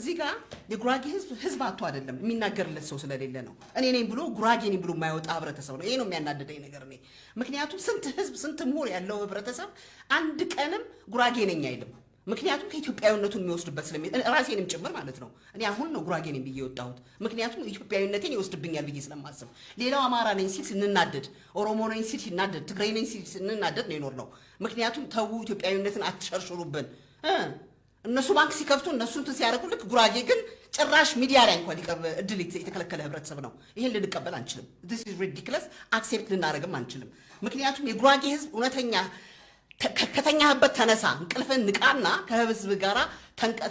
እዚህ ጋር የጉራጌ ህዝብ አጥቶ አይደለም የሚናገርለት ሰው ስለሌለ ነው። እኔ ነኝ ብሎ ጉራጌ ነኝ ብሎ የማይወጣ ህብረተሰብ ነው። ይሄ ነው የሚያናደደኝ ነገር ነው። ምክንያቱም ስንት ህዝብ ስንት ምሁር ያለው ህብረተሰብ አንድ ቀንም ጉራጌ ነኝ አይልም። ምክንያቱም ከኢትዮጵያዊነቱን የሚወስድበት ራሴንም ጭምር ማለት ነው። እኔ አሁን ነው ጉራጌ ነኝ ብዬ የወጣሁት። ምክንያቱም ኢትዮጵያዊነቴን ይወስድብኛል ብዬ ስለማስብ። ሌላው አማራ ነኝ ሲል ስንናደድ፣ ኦሮሞ ነኝ ሲል ሲናደድ፣ ትግራይ ነኝ ሲል ስንናደድ ነው የኖር ነው። ምክንያቱም ተው ኢትዮጵያዊነትን አትሸርሽሩብን። እነሱ ባንክ ሲከፍቱ እነሱ እንትን ሲያደርጉ ልክ ጉራጌ ግን ጭራሽ ሚዲያ ላይ እንኳን ሊቀርብ እድል የተከለከለ ህብረተሰብ ነው። ይሄን ልንቀበል አንችልም። this is ridiculous አክሴፕት ልናደርግም አንችልም። ምክንያቱም የጉራጌ ህዝብ እውነተኛ ከተኛህበት ተነሳ፣ እንቅልፍን ንቃና ከህዝብ ጋራ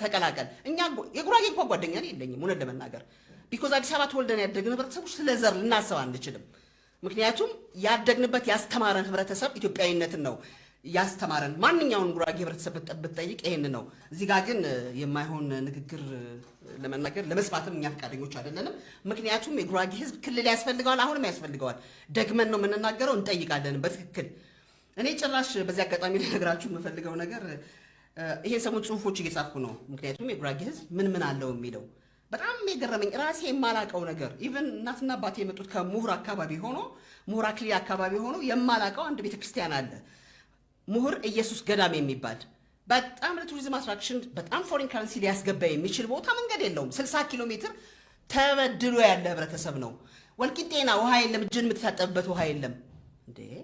ተቀላቀል። እኛ የጉራጌ እንኳን ጓደኛ የለኝም እውነት ለመናገር ቢኮዝ አዲስ አበባ ተወልደን ያደግን ህብረተሰቦች ስለ ዘር ልናስብ አንችልም። ምክንያቱም ያደግንበት ያስተማረን ህብረተሰብ ኢትዮጵያዊነትን ነው ያስተማረን። ማንኛውን ጉራጌ ህብረተሰብ ብትጠይቅ ይሄን ነው። እዚህ ጋር ግን የማይሆን ንግግር ለመናገር ለመስማትም እኛ ፈቃደኞች አይደለንም። ምክንያቱም የጉራጌ ህዝብ ክልል ያስፈልገዋል፣ አሁንም ያስፈልገዋል። ደግመን ነው የምንናገረው፣ እንጠይቃለን በትክክል። እኔ ጭራሽ በዚህ አጋጣሚ ልነግራችሁ የምፈልገው ነገር ይሄ ሰሞኑን ጽሁፎች እየጻፍኩ ነው። ምክንያቱም የጉራጌ ህዝብ ምን አለው የሚለው በጣም የገረመኝ ራሴ የማላቀው ነገር ኢቭን እናትና አባቴ የመጡት ከምሁር አካባቢ ሆኖ ምሁር አክሊል አካባቢ ሆኖ የማላቀው አንድ ቤተክርስቲያን አለ ምሁር ኢየሱስ ገዳም የሚባል በጣም ለቱሪዝም አትራክሽን በጣም ፎሪን ካረንሲ ሊያስገባ የሚችል ቦታ መንገድ የለውም። 60 ኪሎ ሜትር ተበድሎ ያለ ህብረተሰብ ነው። ወልቂጤና ውሃ የለም፣ እጅን የምትታጠብበት ውሃ የለም። እንዴ ይሄ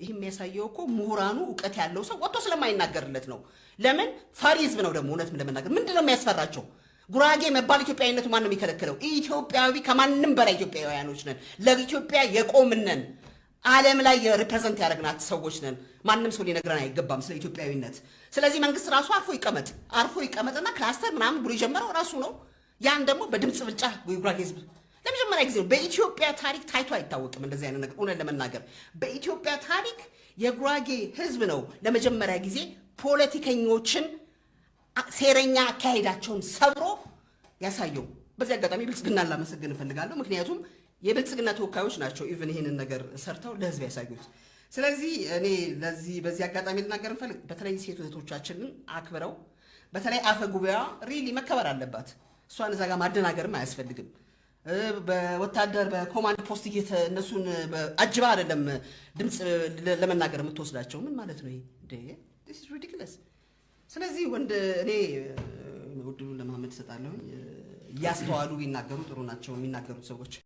የሚያሳየው እኮ ምሁራኑ እውቀት ያለው ሰው ወጥቶ ስለማይናገርለት ነው። ለምን ፈሪ ህዝብ ነው ደግሞ። እውነት ለመናገር ምንድነው የሚያስፈራቸው? ጉራጌ መባል ኢትዮጵያዊነቱ ማን ነው የሚከለክለው? ኢትዮጵያዊ ከማንም በላይ ኢትዮጵያውያኖች ነን። ለኢትዮጵያ የቆምነን ዓለም ላይ ሪፕሬዘንት ያደረግናት ሰዎች ነን። ማንም ሰው ሊነግረን አይገባም ስለ ኢትዮጵያዊነት። ስለዚህ መንግስት ራሱ አርፎ ይቀመጥና ክላስተር ምናምን ብሎ የጀመረው ራሱ ነው። ያን ደግሞ በድምፅ ብልጫ የጉራጌ ህዝብ ለመጀመሪያ ጊዜ ነው። በኢትዮጵያ ታሪክ ታይቶ አይታወቅም እንደዚህ አይነት ነገር። እውነት ለመናገር በኢትዮጵያ ታሪክ የጉራጌ ህዝብ ነው ለመጀመሪያ ጊዜ ፖለቲከኞችን ሴረኛ አካሄዳቸውን ሰብሮ ያሳየው። በዚህ አጋጣሚ ብልጽግናን ላመሰግን እፈልጋለሁ። ምክንያቱም የብልጽግና ተወካዮች ናቸው ኢቭን ይሄንን ነገር ሰርተው ለህዝብ ያሳዩት። ስለዚህ እኔ በዚህ አጋጣሚ ልናገር እንፈልግ በተለይ ሴት እህቶቻችንን አክብረው በተለይ አፈ ጉባኤዋ ሪሊ መከበር አለባት። እሷን እዛ ጋር ማደናገርም አያስፈልግም። በወታደር በኮማንድ ፖስት እነሱን አጅባ አይደለም ድምፅ ለመናገር የምትወስዳቸው። ምን ማለት ነው ይሄ? this is ridiculous። ስለዚህ እኔ ውድሉን ለማመድ እሰጣለሁ። እያስተዋሉ ቢናገሩ ጥሩ ናቸው የሚናገሩት ሰዎች።